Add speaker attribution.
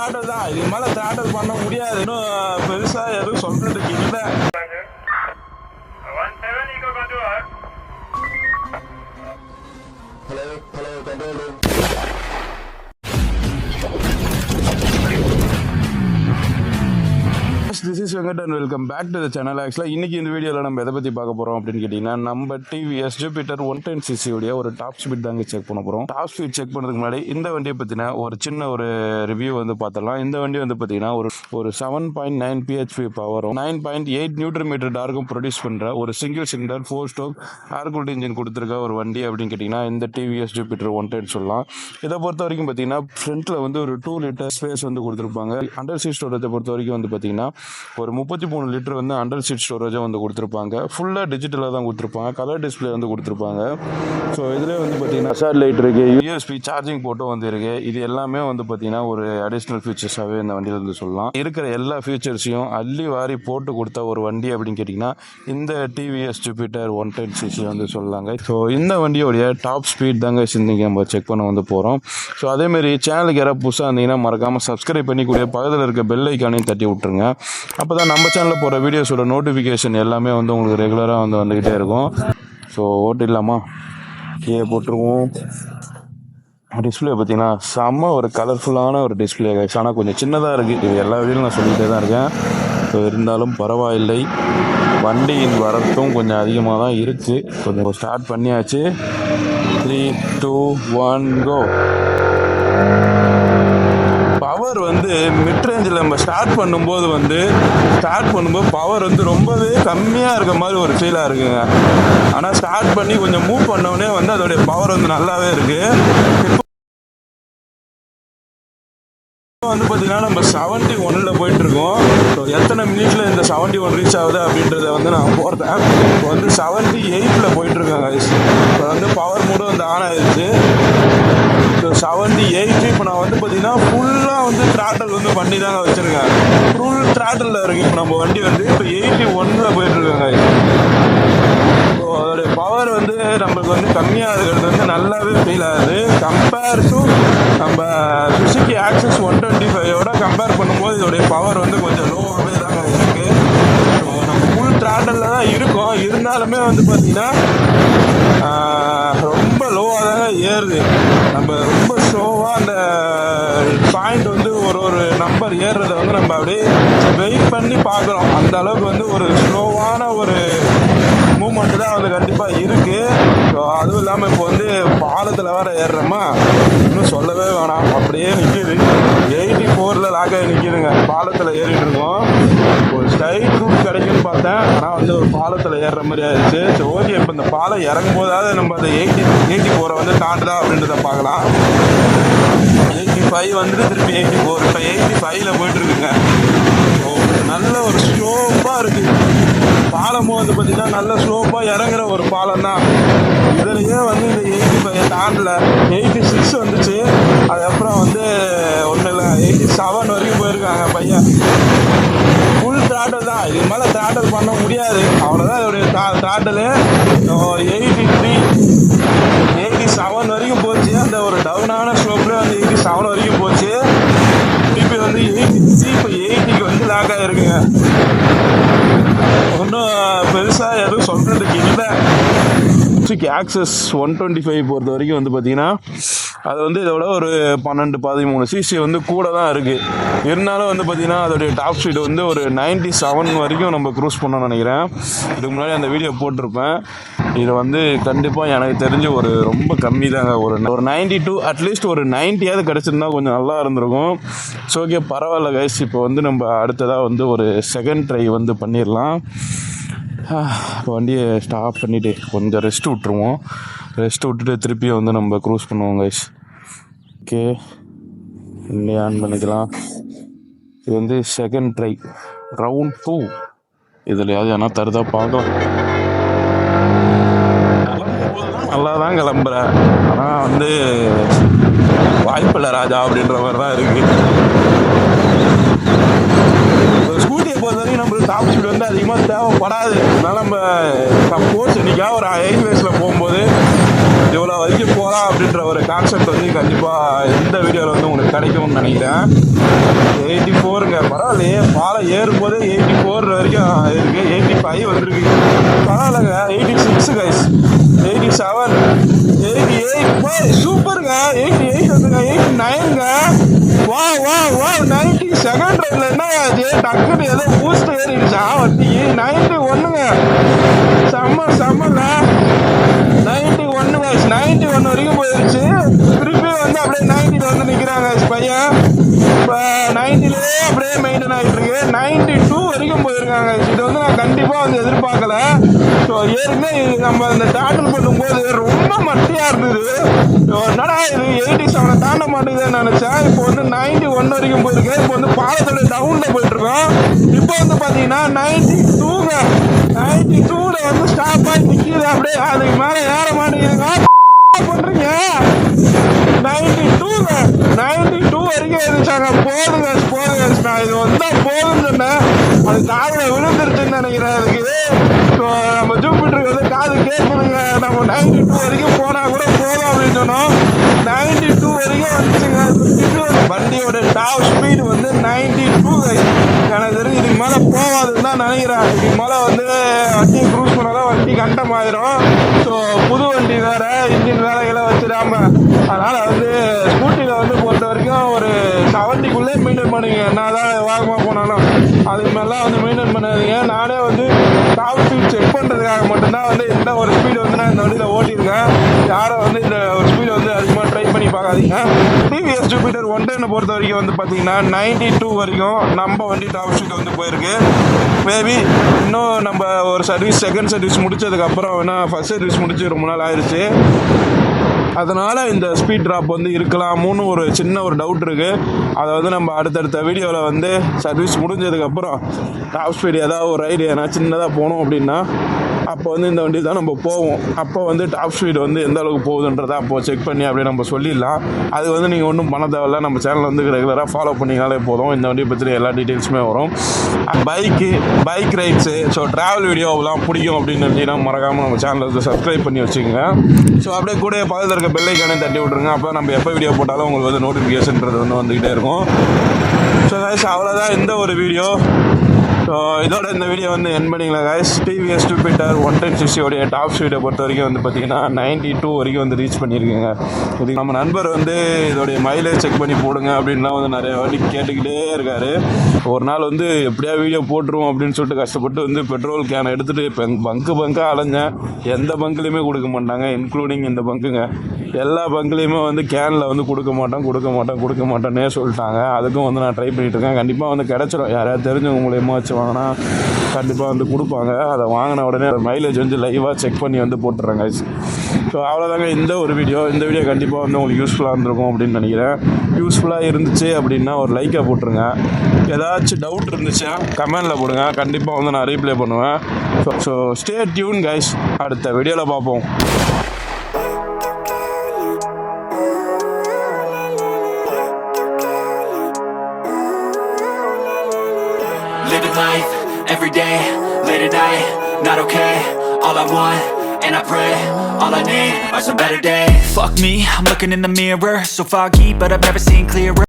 Speaker 1: திராட்டல் தான். இது மேலே திராட்டல் பண்ண முடியாது. இன்னும் பெருசாக எதுவும் சொல்றதுக்கு இல்லை. This is Venkat and welcome back to the channel. ஆக்சுவலாக இன்றைக்கி இந்த வீடியோவில் நம்ம எதை பற்றி பார்க்க போகிறோம் அப்படின்னு கேட்டிங்கன்னா, நம்ம டிவிஎஸ் ஜூபிட்டர் 110cc உடைய ஒரு டாப் ஸ்பீட் தாங்க செக் பண்ண போகிறோம். டாப் ஸ்பீட் செக் பண்ணுறதுக்கு முன்னாடி இந்த வண்டியை பற்றின ஒரு சின்ன ஒரு ரிவ்யூ வந்து பார்த்துடலாம். இந்த வண்டி வந்து பார்த்திங்கன்னா ஒரு 7.9 PHP பவரும் 9.8 நியூட்டன் டார்க்கும் ப்ரொடியூஸ் பண்ணுற ஒரு சிங்கிள் சிலிண்டர் 4 ஸ்ட்ரோக் ஏர் கூல்ட் இன்ஜின் கொடுத்துருக்க ஒரு வண்டி அப்படின்னு கேட்டிங்கன்னா இந்த டிவிஎஸ் ஜூபிட்டர் 110 சொல்லலாம். இதை பொறுத்த வரைக்கும் பார்த்திங்கன்னா ஃப்ரண்ட்டில் வந்து ஒரு 2 லிட்டர் ஸ்பேஸ் வந்து கொடுத்துருப்பாங்க. அண்டர் சீட் ஸ்டோரேஜை பொறுத்த வரைக்கும் வந்து பார்த்திங்கன்னா ஒரு 33 லிட்டர் வந்து அண்டர் சீட் ஸ்டோரேஜை வந்து கொடுத்துருப்பாங்க. ஃபுல்லாக டிஜிட்டலாக தான் கொடுத்துருப்பாங்க. கலர் டிஸ்பிளே வந்து கொடுத்துருப்பாங்க. ஸோ இதில் வந்து பார்த்தீங்கன்னா ஹசார்ட் லைட் இருக்குது, USB சார்ஜிங் போட்டும் வந்து இருக்குது. இது எல்லாமே வந்து பார்த்தீங்கன்னா ஒரு அடிஷ்னல் ஃபீச்சர்ஸாகவே இந்த வண்டியில் வந்து சொல்லலாம். இருக்கிற எல்லா ஃபீச்சர்ஸையும் அள்ளி வாரி போட்டு கொடுத்த ஒரு வண்டி அப்படின்னு கேட்டிங்கன்னா இந்த டிவிஎஸ் ஜூபிட்டர் 110cc வந்து சொல்லலாங்க. ஸோ இந்த வண்டியோடைய டாப் ஸ்பீட் தாங்க இன்றைக்கி நம்ம செக் பண்ண வந்து போகிறோம். ஸோ அதேமாரி சேனலுக்கு யாராவது புதுசாக இருந்தீங்கன்னா மறக்காமல் சப்ஸ்கிரைப் பண்ணிக்கூடிய பக்கத்தில் இருக்க பெல் ஐக்கானையும் தட்டி விட்டுருங்க. அப்போ தான் நம்ம சேனலில் போகிற வீடியோஸோட நோட்டிஃபிகேஷன் எல்லாமே வந்து உங்களுக்கு ரெகுலராக வந்து வந்துக்கிட்டே இருக்கும். ஸோ ஓட்டு இல்லாமல் கீழே போட்டுருவோம். டிஸ்பிளே பார்த்தீங்கன்னா செம்ம ஒரு கலர்ஃபுல்லான ஒரு டிஸ்பிளே கைஸ். ஆனால் கொஞ்சம் சின்னதாக இருக்குது. இது எல்லா வீடியோவும் நான் சொல்லிகிட்டே தான் இருக்கேன். ஸோ இருந்தாலும் பரவாயில்லை. வண்டியின் வரத்தும் கொஞ்சம் அதிகமாக தான் இருக்குது. கொஞ்சம் ஸ்டார்ட் பண்ணியாச்சு. 3, 2, 1 கோ. பவர் வந்து மிட் ரேஞ்சில் நம்ம ஸ்டார்ட் பண்ணும்போது பவர் வந்து ரொம்பவே கம்மியாக இருக்க மாதிரி ஒரு ஃபீலாக இருக்குங்க. ஆனால் ஸ்டார்ட் பண்ணி கொஞ்சம் மூவ் பண்ணோடனே வந்து அதோடைய பவர் வந்து நல்லாவே இருக்குது. இப்போ வந்து பார்த்தீங்கன்னா நம்ம 71 போயிட்டுருக்கோம். ஸோ எத்தனை மினிட்ஸில் இந்த 71 ரீச் ஆகுது அப்படின்றத வந்து நான் போகிறேன். இப்போ வந்து 78 போயிட்டுருக்காங்க. இப்போ வந்து பவர் மூடும் வந்து ஆன் ஆகிடுச்சு. ஸோ 78 இப்போ நான் வந்து பார்த்தீங்கன்னா ஃபுல்லாக வந்து த்ராட்டல் வந்து பண்ணி தாங்க வச்சுருக்கேன். ஃபுல் த்ராட்டலில் இருக்குது. இப்போ நம்ம வண்டி வந்து இப்போ 81 போயிட்டுருக்காங்க. ஸோ அதோடைய பவர் வந்து நம்மளுக்கு வந்து கம்மியாக இருக்கிறது வந்து நல்லாவே ஃபீல் ஆகுது. கம்பேர் டு நம்ம சுசுகி ஆக்சஸ் 125ஓட கம்பேர் பண்ணும்போது இதோடைய பவர் வந்து கொஞ்சம் லோவாகவே தாங்க இருக்குது. ஸோ நம்ம ஃபுல் த்ராட்டலில் தான் இருக்கோம். இருந்தாலுமே வந்து பார்த்திங்கன்னா ரொம்ப லோவாக தாங்க ஏறுது. நம்ம ரொம்ப ஸ்லோவாக அந்த பாயிண்ட் வந்து ஒரு நம்பர் ஏறுறதை வந்து நம்ம அப்படியே வெயிட் பண்ணி பார்க்குறோம். அந்த அளவுக்கு வந்து ஒரு ஸ்லோவான ஒரு மூமெண்ட் தான் வந்து கண்டிப்பாக இருக்குது. ஸோ அதுவும் இல்லாமல் இப்போ வந்து பாலத்தில் வேறு ஏறுறோமா, இன்னும் சொல்லவே வேணாம். அப்படியே நிற்கிது. 84 லாக்காக நிற்கிதுங்க. பாலத்தில் ஏறிட்டு இருக்கோம். ஒரு ஸ்ட்ரைட் ரூட் கிடைக்குன்னு பார்த்தேன். ஆனால் வந்து ஒரு பாலத்தில் ஏறுற மாதிரி ஆயிடுச்சு. ஸோ ஓகே, இப்போ இந்த பாலம் இறங்கும் போதாவது நம்ம அந்த 84 வந்து தாண்டுதா அப்படின்றத பார்க்கலாம். 85 வந்துட்டு திருப்பி 84. இப்போ 85 போயிட்டுருக்குங்க. நல்ல ஒரு ஸ்லோப்பாக இருக்குது. பாலமும் வந்து பார்த்திங்கன்னா நல்ல ஸ்லோப்பாக இறங்குற ஒரு பாலம் தான். இதுலேயே வந்து இந்த 85 தாண்டல. 86 வந்துச்சு. அதுக்கப்புறம் வந்து ஒன்றும் இல்லை, 87 வரைக்கும் போயிருக்காங்க பையன். ஃபுல் த்ராட்டல் தான். இது மேலே த்ராட்டல் பண்ண முடியாது. அவ்வளோதான் இதோடைய த்ராட்டலு. 83, 87 வரைக்கும் போச்சு. அந்த ஒரு டவுனான ஸ்லோப்பில் வந்து 87 வரைக்கும் போச்சு. திருப்பி வந்து 83, இப்போ 80க்கு வந்து லாக் ஆகிருக்குங்க. ஒன்றும் பெருசாக எதுவும் சொல்கிறதுக்கு இல்லை. சுசுகி ஆக்சஸ் 125 பொறுத்த வரைக்கும் வந்து பார்த்திங்கன்னா அது வந்து இதோட ஒரு 12-13 சிசி வந்து கூட தான் இருக்குது. இருந்தாலும் வந்து பார்த்திங்கன்னா அதோடைய டாப் ஸ்பீடு வந்து ஒரு 97 வரைக்கும் நம்ம க்ரூஸ் பண்ணோம்னு நினைக்கிறேன். இதுக்கு முன்னாடி அந்த வீடியோ போட்டிருப்பேன். இது வந்து கண்டிப்பாக எனக்கு தெரிஞ்சு ஒரு ரொம்ப கம்மி தாங்க. ஒரு 92 அட்லீஸ்ட் ஒரு 90யாவது கிடச்சிருந்தா கொஞ்சம் நல்லா இருந்திருக்கும். ஸோ ஓகே, பரவாயில்ல கைஸ். இப்போ வந்து நம்ம அடுத்ததாக வந்து ஒரு செகண்ட் ட்ரை வந்து பண்ணிடலாம். இப்போ வண்டியை ஸ்டாப் பண்ணிவிட்டு கொஞ்சம் ரெஸ்ட் விட்டுருவோம். ரெஸ்ட் விட்டுட்டு திருப்பியும் வந்து நம்ம க்ரூஸ் பண்ணுவோம் கைஸ். ஓகே, வண்டியை ஆன் பண்ணிக்கலாம். இது வந்து செகண்ட் ட்ரை, ரவுண்ட் 2. இதுலையாவது ஏன்னா தருதா பார்க்கலாம். நல்லா தான் கிளம்புறேன். ஆனால் வந்து வாய்ப்பில்லை ராஜா அப்படின்ற மாதிரி தான் இருக்குது. ஸ்கூட்டியை பொறுத்த வரைக்கும் நம்மளுக்கு டாப் ஸ்பீடு வந்து அதிகமாக தேவைப்படாது. அதனால் நம்ம சப்போஸ் இன்றைக்கா ஒரு ஹைவேஸில் போகும்போது இவ்வளோ வரைக்கும் போகலாம் அப்படின்ற ஒரு கான்செப்ட் வந்து கண்டிப்பாக எந்த வீடியோவில் வந்து உங்களுக்கு கிடைக்கும்னு நினைக்கிறேன். 84ங்க, பரவாயில்லையே. பாலம் ஏறும்போதே 84 வரைக்கும் இருக்குது. 85 வந்துருக்கு, பரவாயில்லைங்க. 86 கைஸ், 87, 88, சூப்பருங்க. 88 வந்துங்க, 89ங்க. வா வா வா 90 செகண்ட் ரைட்ல என்ன ஆச்சு, டக்குன்னு ஏதோ பூஸ்ட் ஏறிடுச்சா வண்டி. 91ங்க, செம்மல 91 கைஸ். 91 வரைக்கும் போயிடுச்சு. திருப்பி வந்து அப்படியே 90 வந்து நிற்கிறாங்க பையன். இப்போ 90லே அப்படியே மெயின்டைன் ஆகிட்டு இருக்கு. 92 வரைக்கும் போயிருக்காங்க. இது வந்து நான் கண்டிப்பாக வந்து எதிர்பார்க்கல. ஸோ ஏற்கனவே நம்ம இந்த டேட்டில் பண்ணும்போது ரொம்ப மட்டியாக இருந்தது. என்னடா இது 87 தாண்ட மாட்டேங்குதுன்னு நினச்சேன். இப்போ வந்து 91 வரைக்கும் போயிருக்கு. இப்போ வந்து பாலத்தோட டவுனில் போயிட்டுருக்கோம். இப்போ வந்து பார்த்தீங்கன்னா 92ங்க, 92ல வந்து ஸ்டாப் ஆகி நிற்கிது. அப்படியே அதுக்கு மேலே ஏற மாட்டேங்குதுங்க. பண்றீங்க 92ங்க, 92 வரைக்கும் இருந்துச்சாங்க. போதுங்க போதுங்க, நான் இது வந்தா போதுன்னு சொன்னேன். அது காதுல விழுந்துருச்சுன்னு நினைக்கிறேன் எனக்கு. ஸோ நம்ம ஜூபிட்டருக்கு வந்து காது கேட்கணுங்க. நம்ம 92 வரைக்கும் போனா கூட போதும் அப்படின்னு சொன்னோம். 92 வரைக்கும் வந்துச்சுங்க. வண்டியோட டாப் ஸ்பீடு வந்து 92. எனக்கு தெரிஞ்சு இதுக்கு மேலே போகாதுன்னு தான் நினைக்கிறேன். இதுக்கு மேலே வந்து வண்டி க்ரூஸ் பண்ணாதான் வண்டி கண்டமாயிரும். ஸோ புது வண்டி வேற, இன்ஜின் வேலைகளை வச்சிடாம, அதனால வந்து ஸ்கூட்டியில் வந்து பொறுத்த வரைக்கும் ஒரு 70க்குள்ளே மெயின்டைன் பண்ணுங்க. என்னதான் வேகமாக போனாலும் அதுக்கு மேலாம் வந்து மெயின்டைன் பண்ணாதீங்க. நானே வந்து டாப் ஸ்பீட் செக் பண்ணுறதுக்காக மட்டும்தான் வந்து இந்த ஒரு ஸ்பீடு வந்து நான் இந்த வண்டியில் ஓட்டியிருக்கேன். யாரும் வந்து இந்த ஒரு ஸ்பீடு வந்து அதிகமாக ட்ரை பண்ணி பார்க்காதீங்க. டிவிஎஸ் ஜூபிட்டர் 110 பொறுத்த வரைக்கும் வந்து பார்த்தீங்கன்னா 92 வரைக்கும் நம்ம வண்டி டாப் ஸ்பீட் வந்து போயிருக்கு. மேபி இன்னும் நம்ம ஒரு சர்வீஸ், செகண்ட் சர்வீஸ் முடிச்சதுக்கப்புறம் வேணால் ஃபர்ஸ்ட் சர்வீஸ் முடிச்சு ரொம்ப நாள் ஆயிடுச்சு. அதனால் இந்த ஸ்பீட் ட்ராப் வந்து இருக்கலாம்னு ஒரு சின்ன ஒரு டவுட் இருக்குது. அதை வந்து நம்ம அடுத்தடுத்த வீடியோவில் வந்து சர்வீஸ் முடிஞ்சதுக்கப்புறம் டாப் ஸ்பீடு ஏதாவது ஒரு ரைடு ஏன்னா சின்னதாக போனோம் அப்படின்னா அப்போ வந்து இந்த வண்டி தான் நம்ம போவோம். அப்போ வந்து டாப் ஸ்பீடு வந்து எந்த அளவுக்கு போகுதுன்றதை அப்போது செக் பண்ணி அப்படியே நம்ம சொல்லிடலாம். அது வந்து நீங்கள் ஒன்றும் பண்ண தேவையில்ல. நம்ம சேனல் வந்து ரெகுலராக ஃபாலோ பண்ணிங்கனாலே போதும். இந்த வண்டியை பற்றி எல்லா டீட்டெயில்ஸுமே வரும். பைக் ரைட்ஸு, ஸோ ட்ராவல் வீடியோவெலாம் பிடிக்கும் அப்படின்னு நினச்சிங்கன்னா மறக்காமல் நம்ம சேனலை வந்து சப்ஸ்கிரைப் பண்ணி வச்சுக்கோங்க. ஸோ அப்படியே கூட பக்கத்தில் இருக்க பெல் ஐக்கானே தட்டி விட்ருங்க. அப்போ நம்ம எப்போ வீடியோ போட்டாலும் உங்களுக்கு வந்து நோட்டிஃபிகேஷன்றது வந்து வந்துக்கிட்டே இருக்கும். ஸோ கைஸ், அவ்வளோதான் இந்த ஒரு வீடியோ. ஸோ இதோட இந்த வீடியோ வந்து என் பண்ணிக்கலாம் guys. TVS Jupiter 110cc top ஸ்பீடை பொறுத்த வரைக்கும் வந்து பார்த்தீங்கன்னா 92 வரைக்கும் வந்து ரீச் பண்ணியிருக்கேங்க. இதுக்கு நம்ம நண்பர் வந்து இதோடைய மைலேஜ் செக் பண்ணி போடுங்க அப்படின்லாம் வந்து நிறைய வாட்டி கேட்டுக்கிட்டே இருக்காரு. ஒரு நாள் வந்து எப்படியா வீடியோ போட்டுருவோம் அப்படின்னு சொல்லிட்டு கஷ்டப்பட்டு வந்து பெட்ரோல் கேனை எடுத்துகிட்டு இப்போ பங்காக அலைஞ்சேன். எந்த பங்க்லேயுமே கொடுக்க மாட்டாங்க, இன்க்ளூடிங் இந்த பங்குங்க. எல்லா பங்க்லேயுமே வந்து கேனில் வந்து கொடுக்க மாட்டோன்னே சொல்லிட்டாங்க. அதுக்கும் வந்து நான் ட்ரை பண்ணிகிட்டு இருக்கேன். கண்டிப்பாக வந்து கிடச்சிடும். யாராவது தெரிஞ்சவங்க மூலியமாக வச்சு வாங்கினா கண்டிப்பாக வந்து கொடுப்பாங்க. அதை வாங்கின உடனே மைலேஜ் வந்து லைவாக செக் பண்ணி வந்து போட்டுடுறாங்க. ஸோ அவ்வளோதாங்க இந்த ஒரு வீடியோ. இந்த வீடியோ கண்டிப்பாக வந்து உங்களுக்கு யூஸ்ஃபுல்லாக இருந்திருக்கும் அப்படின்னு நினைக்கிறேன். யூஸ்ஃபுல்லாக இருந்துச்சு அப்படின்னா ஒரு லைக்கை போட்டுருங்க. ஏதாச்சும் டவுட் இருந்துச்சுன்னா கமெண்டில் போடுங்க. கண்டிப்பாக வந்து நான் ரீப்ளை பண்ணுவேன். So stay tune guys. அடுத்த வீடியோவில் பார்ப்போம்.
Speaker 2: Living life, every day, late at night, not okay. All I want, and I pray, all I need are some better days. Fuck me, I'm looking in the mirror, so foggy, but I've never seen clearer.